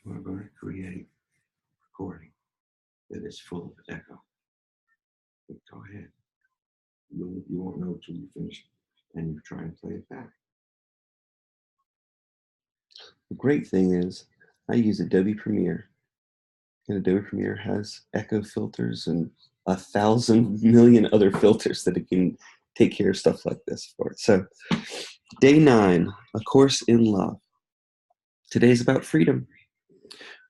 we're going to create a recording that is full of echo. But go ahead. You won't know until you finish and you try and play it back. The great thing is I use Adobe Premiere. And Adobe Premiere has echo filters and 1,000 million other filters that it can take care of stuff like this for it. So, day 9, A Course in Love. Today's about freedom.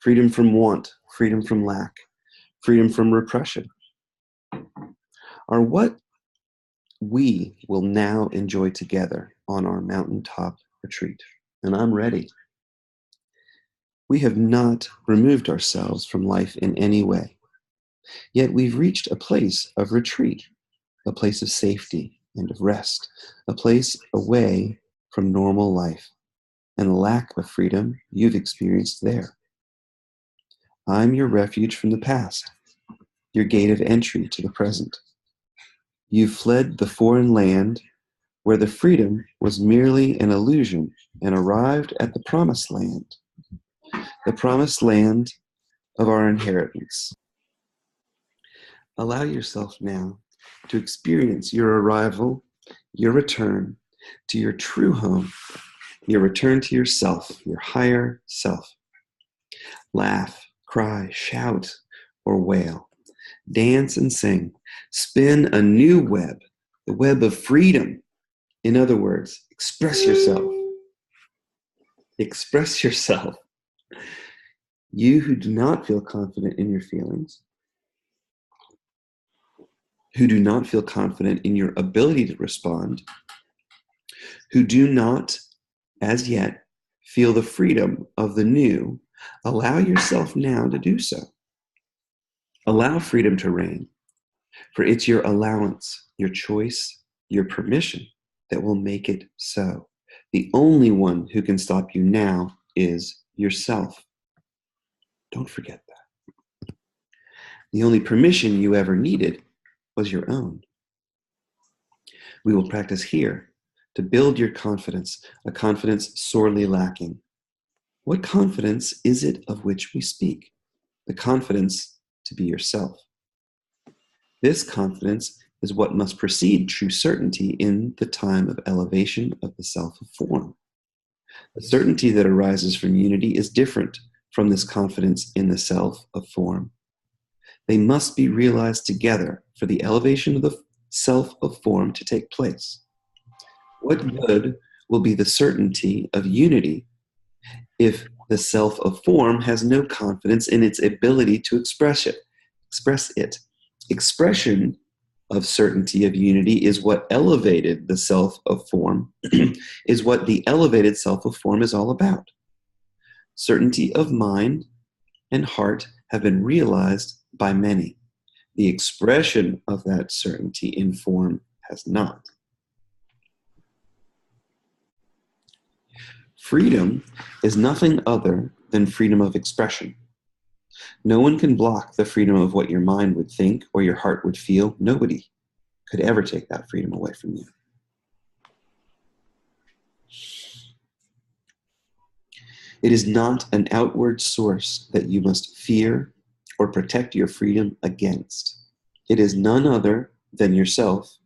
Freedom from want, freedom from lack, freedom from repression. Are what we will now enjoy together on our mountaintop retreat. And I'm ready. We have not removed ourselves from life in any way. Yet we've reached a place of retreat, a place of safety and of rest, a place away from normal life and the lack of freedom you've experienced there. I'm your refuge from the past, your gate of entry to the present. You fled the foreign land where the freedom was merely an illusion and arrived at the promised land of our inheritance. Allow yourself now to experience your arrival, your return to your true home, your return to yourself, your higher self. Laugh, cry, shout, or wail. Dance and sing. Spin a new web, the web of freedom. In other words, express yourself. Express yourself. You who do not feel confident in your feelings, who do not feel confident in your ability to respond, who do not, as yet, feel the freedom of the new, allow yourself now to do so. Allow freedom to reign, for it's your allowance, your choice, your permission that will make it so. The only one who can stop you now is yourself. Don't forget that. The only permission you ever needed was your own. We will practice here to build your confidence, a confidence sorely lacking. What confidence is it of which we speak? The confidence to be yourself. This confidence is what must precede true certainty in the time of elevation of the self of form. The certainty that arises from unity is different from this confidence in the self of form. They must be realized together for the elevation of the self of form to take place. What good will be the certainty of unity if the self of form has no confidence in its ability to express it? Expression of certainty of unity is what elevated the self of form, is what the elevated self of form is all about. Certainty of mind and heart have been realized by many. The expression of that certainty in form has not. Freedom is nothing other than freedom of expression. No one can block the freedom of what your mind would think or your heart would feel. Nobody could ever take that freedom away from you. It is not an outward source that you must fear or protect your freedom against. It is none other than yourself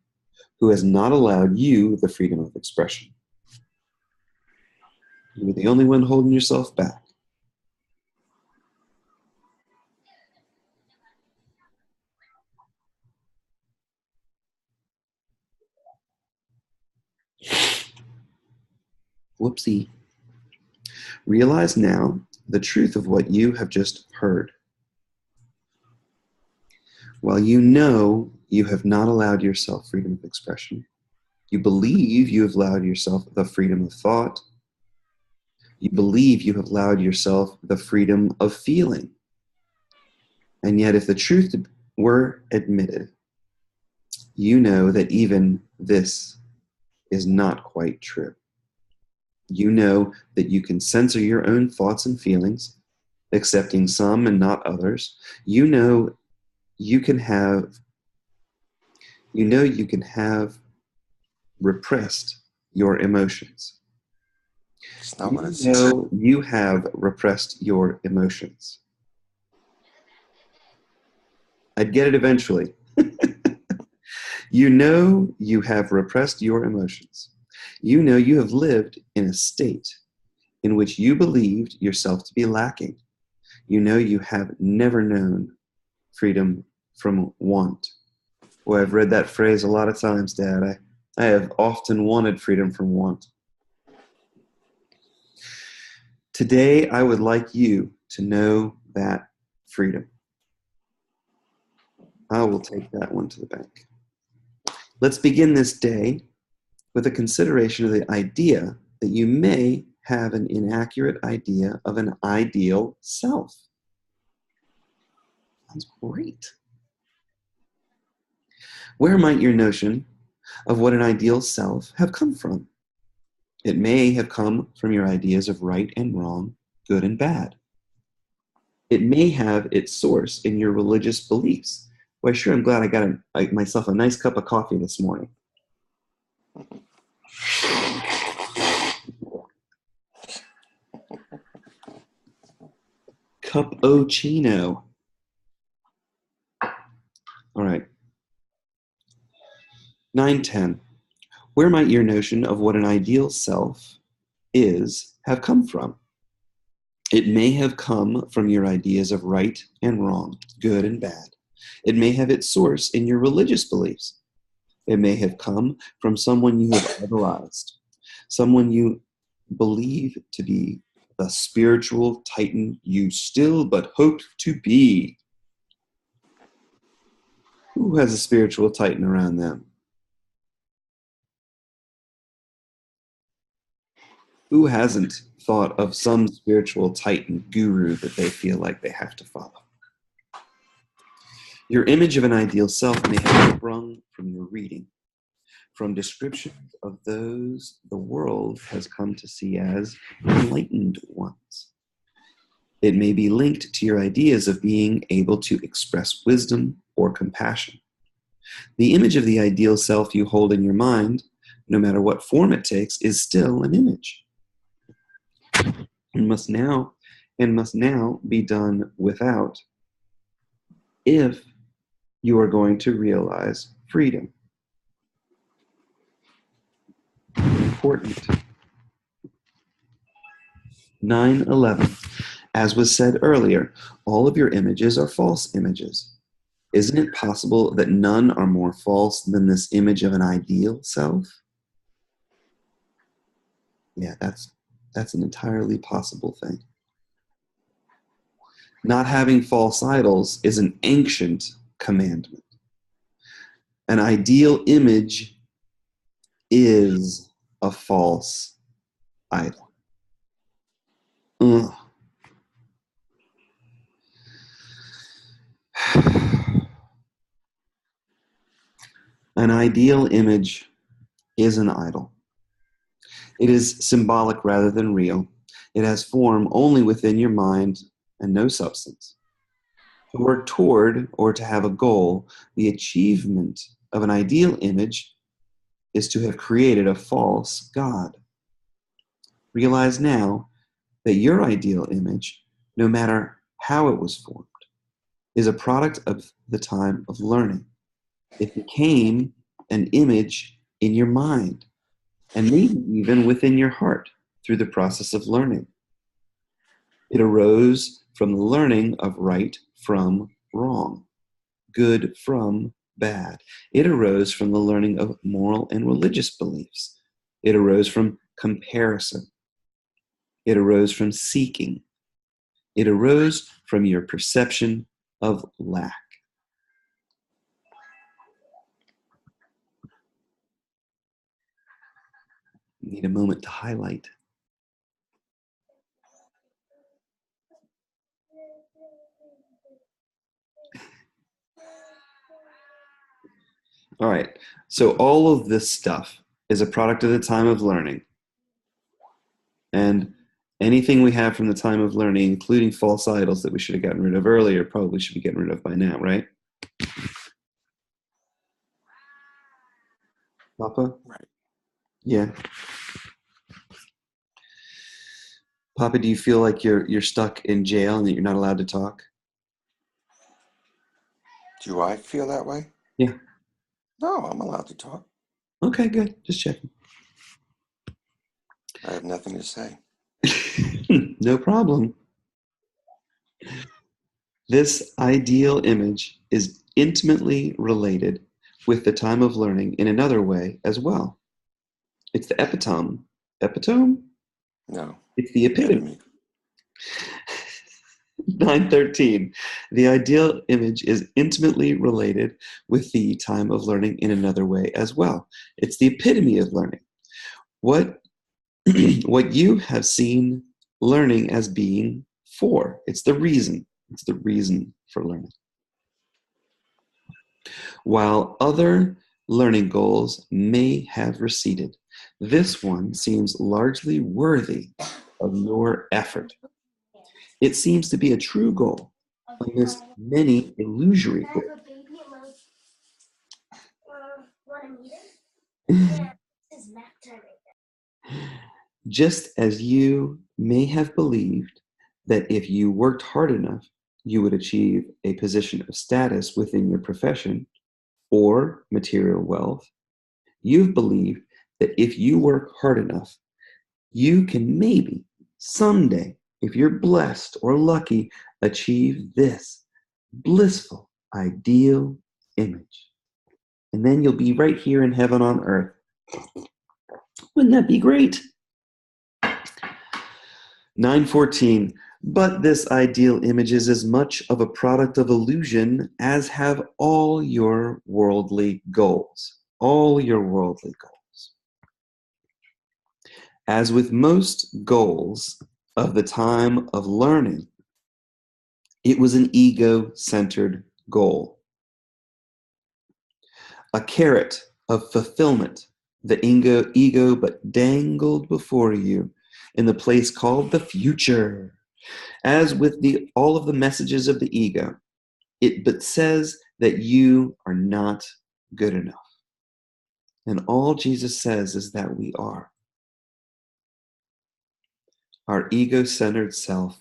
who has not allowed you the freedom of expression. You are the only one holding yourself back. Whoopsie. Realize now the truth of what you have just heard. While you know you have not allowed yourself freedom of expression, you believe you have allowed yourself the freedom of thought. You believe you have allowed yourself the freedom of feeling. And yet, if the truth were admitted, you know that even this is not quite true. You know that you can censor your own thoughts and feelings, accepting some and not others. You know you can have repressed your emotions. It's not what You it seems. know you have repressed your emotions. I'd get it eventually. You know you have repressed your emotions. You know you have lived in a state in which you believed yourself to be lacking. You know you have never known freedom from want. Boy, I've read that phrase a lot of times, Dad. I have often wanted freedom from want. Today, I would like you to know that freedom. I will take that one to the bank. Let's begin this day with a consideration of the idea that you may have an inaccurate idea of an ideal self. Sounds great. Where might your notion of what an ideal self have come from? It may have come from your ideas of right and wrong, good and bad. It may have its source in your religious beliefs. Why, sure, I'm glad I got myself a nice cup of coffee this morning. Cappuccino. All right. 910. Where might your notion of what an ideal self is have come from? It may have come from your ideas of right and wrong, good and bad. It may have its source in your religious beliefs. It may have come from someone you have idolized, someone you believe to be the spiritual titan you still but hoped to be. Who has a spiritual titan around them? Who hasn't thought of some spiritual titan guru that they feel like they have to follow? Your image of an ideal self may have sprung from your reading, from descriptions of those the world has come to see as enlightened ones. It may be linked to your ideas of being able to express wisdom or compassion. The image of the ideal self you hold in your mind, no matter what form it takes, is still an image and must now be done without if you are going to realize freedom. Important. 911. As was said earlier, all of your images are false images. Isn't it possible that none are more false than this image of an ideal self? Yeah, that's an entirely possible thing. Not having false idols is an ancient commandment. An ideal image is a false idol. Ugh. An ideal image is an idol. It is symbolic rather than real. It has form only within your mind and no substance. To work toward or to have a goal, the achievement of an ideal image is to have created a false God. Realize now that your ideal image, no matter how it was formed, is a product of the time of learning. It became an image in your mind and maybe even within your heart through the process of learning. It arose from the learning of right from wrong, good from bad. It arose from the learning of moral and religious beliefs. It arose from comparison. It arose from seeking. It arose from your perception of lack. Need a moment to highlight. All right. So all of this stuff is a product of the time of learning. And anything we have from the time of learning, including false idols that we should have gotten rid of earlier, probably should be getting rid of by now, right? Papa? Right. Yeah. Papa, do you feel like you're stuck in jail and that you're not allowed to talk? Do I feel that way? Yeah. No, I'm allowed to talk. Okay, good. Just checking. I have nothing to say. No problem. This ideal image is intimately related with the time of learning in another way as well. It's the epitome. Epitome? No. It's the epitome. Epitome. 913. The ideal image is intimately related with the time of learning in another way as well. It's the epitome of learning. What, what you have seen learning as being for. It's the reason. It's the reason for learning. While other learning goals may have receded, this one seems largely worthy of your effort. It seems to be a true goal amidst many illusory goals. Just as you may have believed that if you worked hard enough, you would achieve a position of status within your profession or material wealth, you've believed that if you work hard enough, you can maybe someday, if you're blessed or lucky, achieve this blissful, ideal image. And then you'll be right here in heaven on earth. Wouldn't that be great? 914. But this ideal image is as much of a product of illusion as have all your worldly goals. All your worldly goals. As with most goals of the time of learning, it was an ego-centered goal. A carrot of fulfillment the ego but dangled before you in the place called the future. As with all of the messages of the ego, it but says that you are not good enough. And all Jesus says is that we are. Our ego-centered self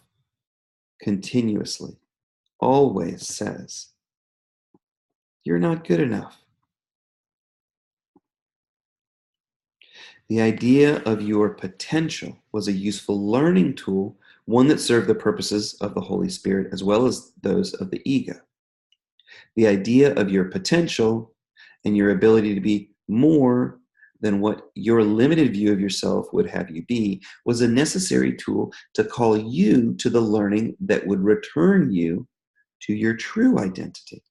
continuously, always says, you're not good enough. The idea of your potential was a useful learning tool, one that served the purposes of the Holy Spirit as well as those of the ego. The idea of your potential and your ability to be more than what your limited view of yourself would have you be was a necessary tool to call you to the learning that would return you to your true identity.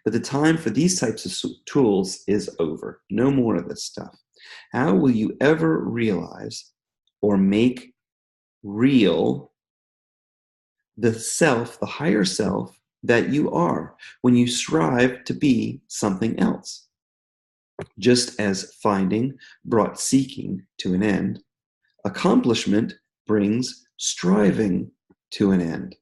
But the time for these types of tools is over. No more of this stuff. How will you ever realize or make real the self, the higher self that you are when you strive to be something else? Just as finding brought seeking to an end, accomplishment brings striving to an end.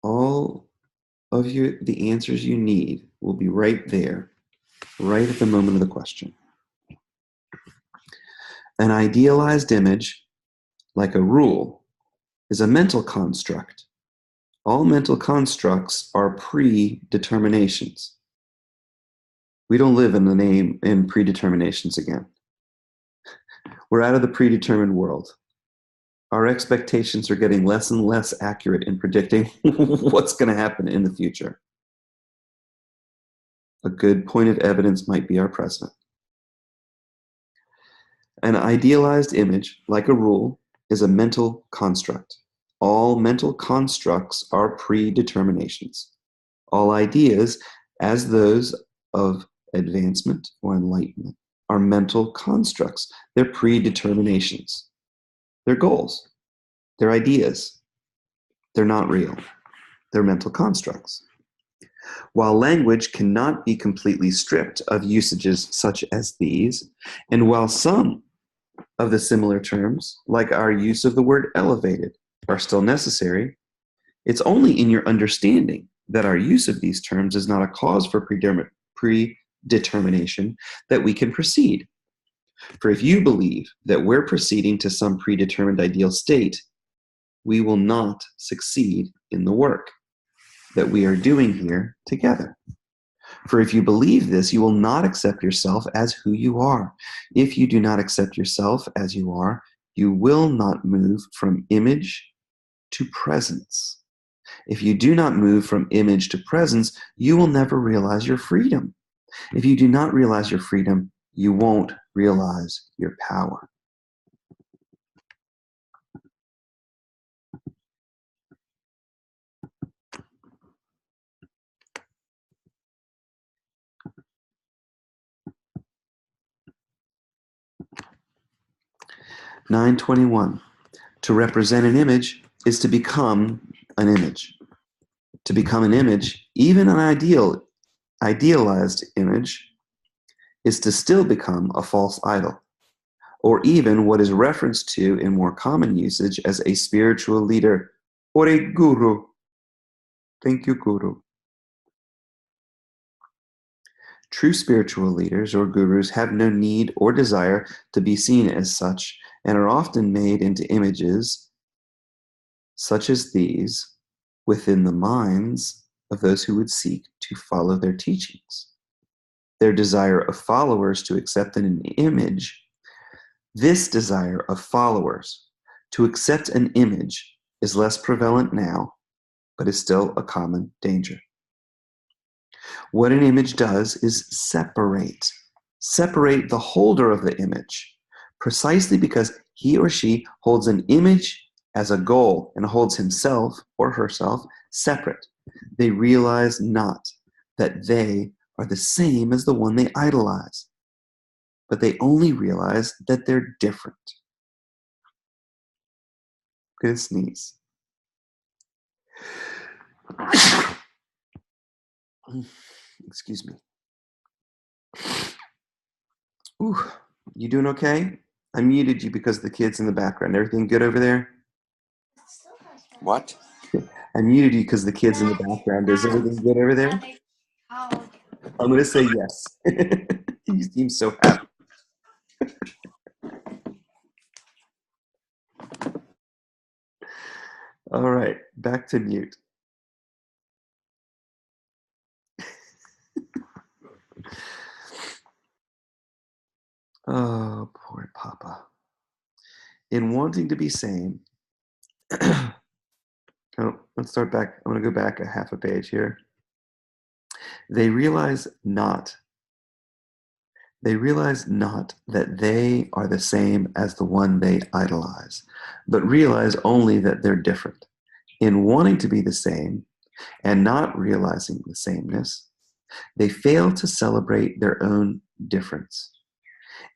All of the answers you need will be right there, right at the moment of the question. An idealized image, like a rule, is a mental construct. All mental constructs are predeterminations. We don't live in predeterminations again. We're out of the predetermined world. Our expectations are getting less and less accurate in predicting what's going to happen in the future. A good point of evidence might be our president. An idealized image, like a rule, is a mental construct. All mental constructs are predeterminations. All ideas, as those of advancement or enlightenment, are mental constructs. They're predeterminations. They're goals. They're ideas. They're not real. They're mental constructs. While language cannot be completely stripped of usages such as these, and while some of the similar terms, like our use of the word elevated, are still necessary, it's only in your understanding that our use of these terms is not a cause for determination that we can proceed. For if you believe that we're proceeding to some predetermined ideal state, we will not succeed in the work that we are doing here together. For if you believe this, you will not accept yourself as who you are. If you do not accept yourself as you are, you will not move from image to presence. If you do not move from image to presence, you will never realize your freedom. If you do not realize your freedom, you won't realize your power. (921) To represent an image is to become an image. To become an image, even an idealized image, is to still become a false idol, or even what is referenced to in more common usage as a spiritual leader, or a guru. Thank you, guru. True spiritual leaders or gurus have no need or desire to be seen as such, and are often made into images such as these within the minds of those who would seek to follow their teachings. Their desire of followers to accept an image, this desire of followers to accept an image is less prevalent now, but is still a common danger. What an image does is separate the holder of the image, precisely because he or she holds an image as a goal and holds himself or herself separate. They realize not that they are the same as the one they idolize, but they only realize that they're different. I'm gonna sneeze. Excuse me. Ooh, you doing okay? I muted you because of the kids in the background. Everything good over there? What? I muted you because the kids in the background. Is everything good over there? I'm going to say yes. You seem so happy. All right, back to mute. Oh, poor Papa. In wanting to be sane, oh, let's start back. I'm going to go back a half a page here. They realize not that they are the same as the one they idolize, but realize only that they're different. In wanting to be the same and not realizing the sameness, they fail to celebrate their own difference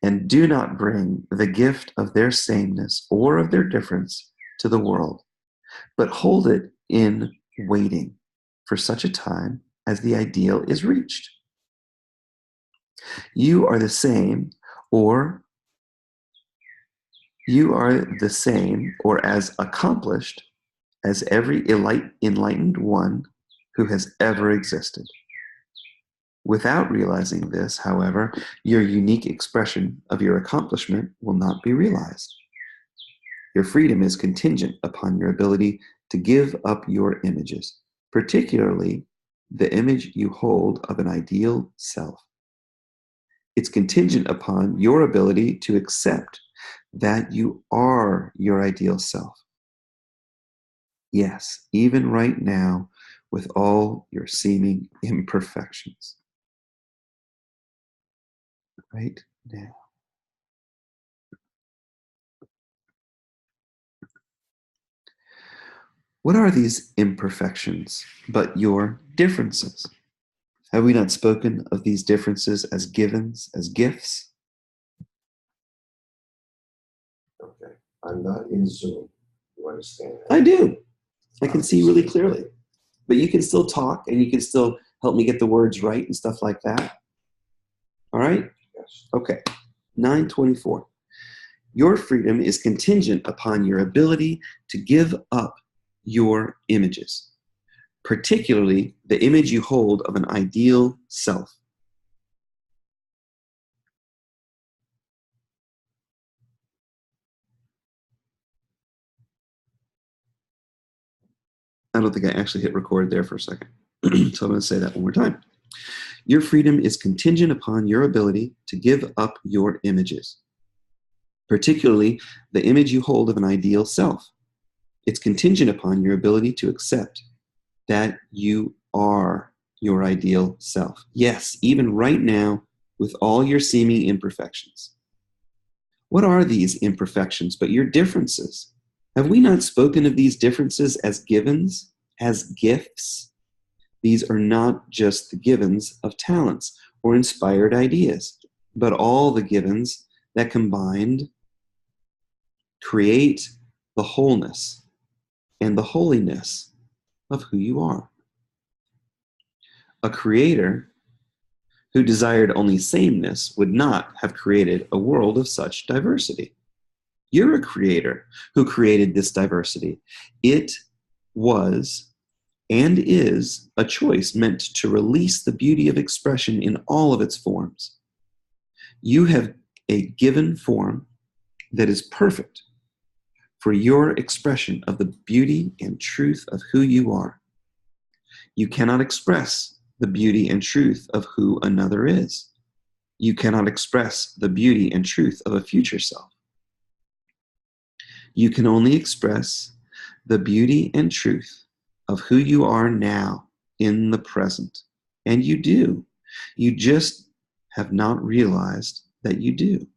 and do not bring the gift of their sameness or of their difference to the world, but hold it in waiting for such a time as the ideal is reached. You are the same or as accomplished as every enlightened one who has ever existed. Without realizing this, however, your unique expression of your accomplishment will not be realized. Your freedom is contingent upon your ability to give up your images, particularly the image you hold of an ideal self. It's contingent upon your ability to accept that you are your ideal self. Yes, even right now, with all your seeming imperfections. Right now. What are these imperfections but your differences? Have we not spoken of these differences as givens, as gifts? Okay. I'm not in Zoom. You understand that? I do. I can see really clearly. But you can still talk and you can still help me get the words right and stuff like that. All right? Yes. Okay. 924. Your freedom is contingent upon your ability to give up your images, particularly the image you hold of an ideal self. I don't think I actually hit record there for a second. So I'm going to say that one more time. Your freedom is contingent upon your ability to give up your images, particularly the image you hold of an ideal self. It's contingent upon your ability to accept that you are your ideal self. Yes, even right now, with all your seeming imperfections. What are these imperfections but your differences? Have we not spoken of these differences as givens, as gifts? These are not just the givens of talents or inspired ideas, but all the givens that combined create the wholeness and the holiness of who you are. A creator who desired only sameness would not have created a world of such diversity. You're a creator who created this diversity. It was and is a choice meant to release the beauty of expression in all of its forms. You have a given form that is perfect for your expression of the beauty and truth of who you are. You cannot express the beauty and truth of who another is. You cannot express the beauty and truth of a future self. You can only express the beauty and truth of who you are now in the present. And you do. You just have not realized that you do.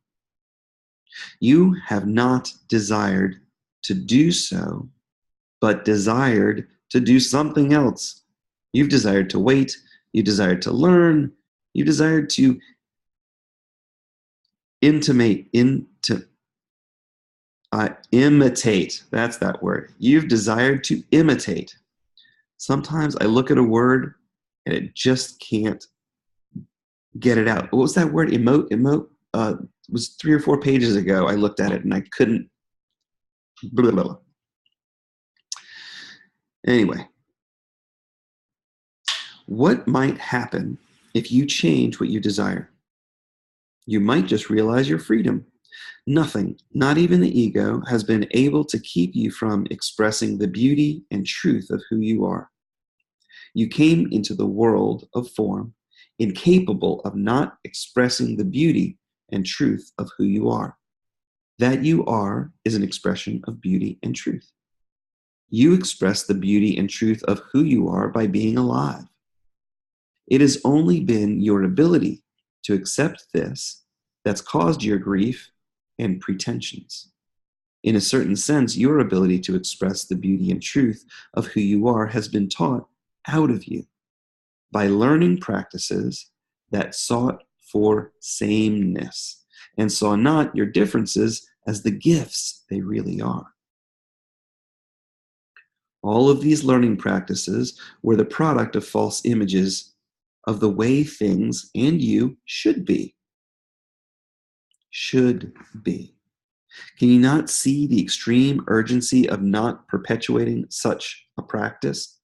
You have not desired to do so, but desired to do something else. You've desired to wait. You desired to learn. You desired to imitate. That's that word. You've desired to imitate. Sometimes I look at a word and it just can't get it out. What was that word? Emote? It was 3 or 4 pages ago. I looked at it and I couldn't. Blah, blah, blah. Anyway, what might happen if you change what you desire? You might just realize your freedom. Nothing, not even the ego, has been able to keep you from expressing the beauty and truth of who you are. You came into the world of form incapable of not expressing the beauty and truth of who you are. That you are is an expression of beauty and truth. You express the beauty and truth of who you are by being alive. It has only been your ability to accept this that's caused your grief and pretensions. In a certain sense, your ability to express the beauty and truth of who you are has been taught out of you by learning practices that sought for sameness and saw not your differences as the gifts they really are. All of these learning practices were the product of false images of the way things and you should be. Should be. Can you not see the extreme urgency of not perpetuating such a practice?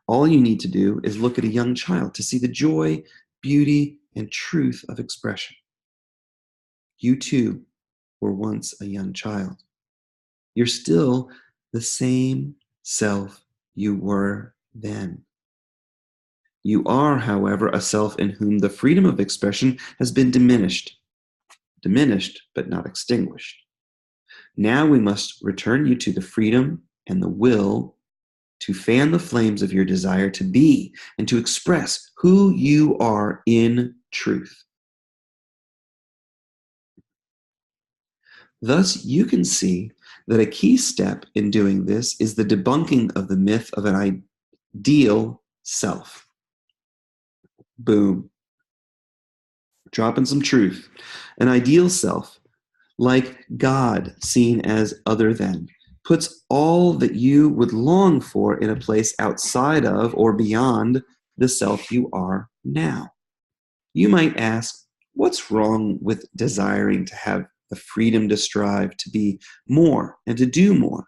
All you need to do is look at a young child to see the joy, beauty, and truth of expression. You too were once a young child. You're still the same self you were then. You are, however, a self in whom the freedom of expression has been diminished, but not extinguished. Now we must return you to the freedom and the will to fan the flames of your desire to be and to express who you are in truth. Thus, you can see that a key step in doing this is the debunking of the myth of an ideal self. Boom. Dropping some truth. An ideal self, like God seen as other than, puts all that you would long for in a place outside of or beyond the self you are now. You might ask, what's wrong with desiring to have the freedom to strive to be more and to do more?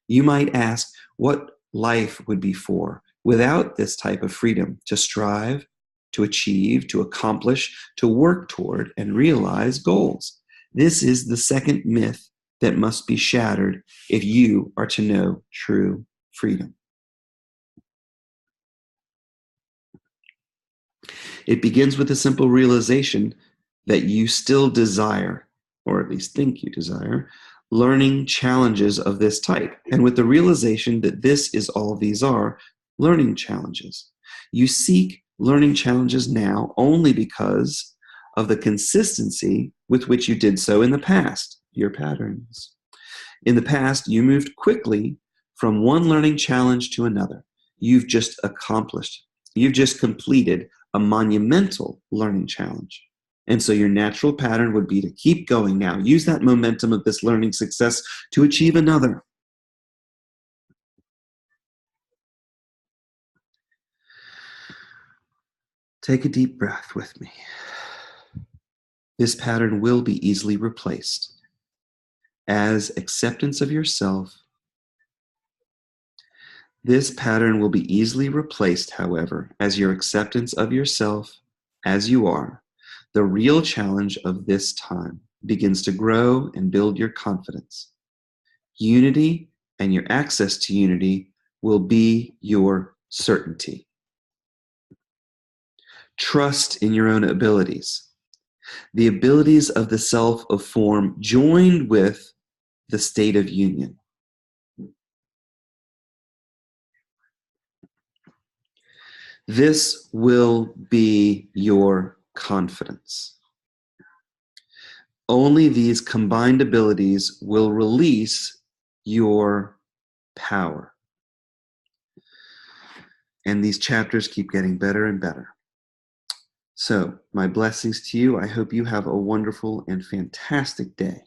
You might ask what life would be for without this type of freedom to strive, to achieve, to accomplish, to work toward, and realize goals. This is the second myth that must be shattered if you are to know true freedom. It begins with a simple realization that you still desire, or at least think you desire, learning challenges of this type. And with the realization that this is all these are, learning challenges. You seek learning challenges now only because of the consistency with which you did so in the past, your patterns. In the past, you moved quickly from one learning challenge to another. You've just accomplished, you've just completed a monumental learning challenge. And so your natural pattern would be to keep going now. Use that momentum of this learning success to achieve another. Take a deep breath with me. This pattern will be easily replaced as acceptance of yourself. This pattern will be easily replaced, however, as your acceptance of yourself as you are. The real challenge of this time begins to grow and build your confidence. Unity and your access to unity will be your certainty. Trust in your own abilities. The abilities of the self of form joined with the state of union. This will be your confidence. Only these combined abilities will release your power. And these chapters keep getting better and better. So, my blessings to you. I hope you have a wonderful and fantastic day.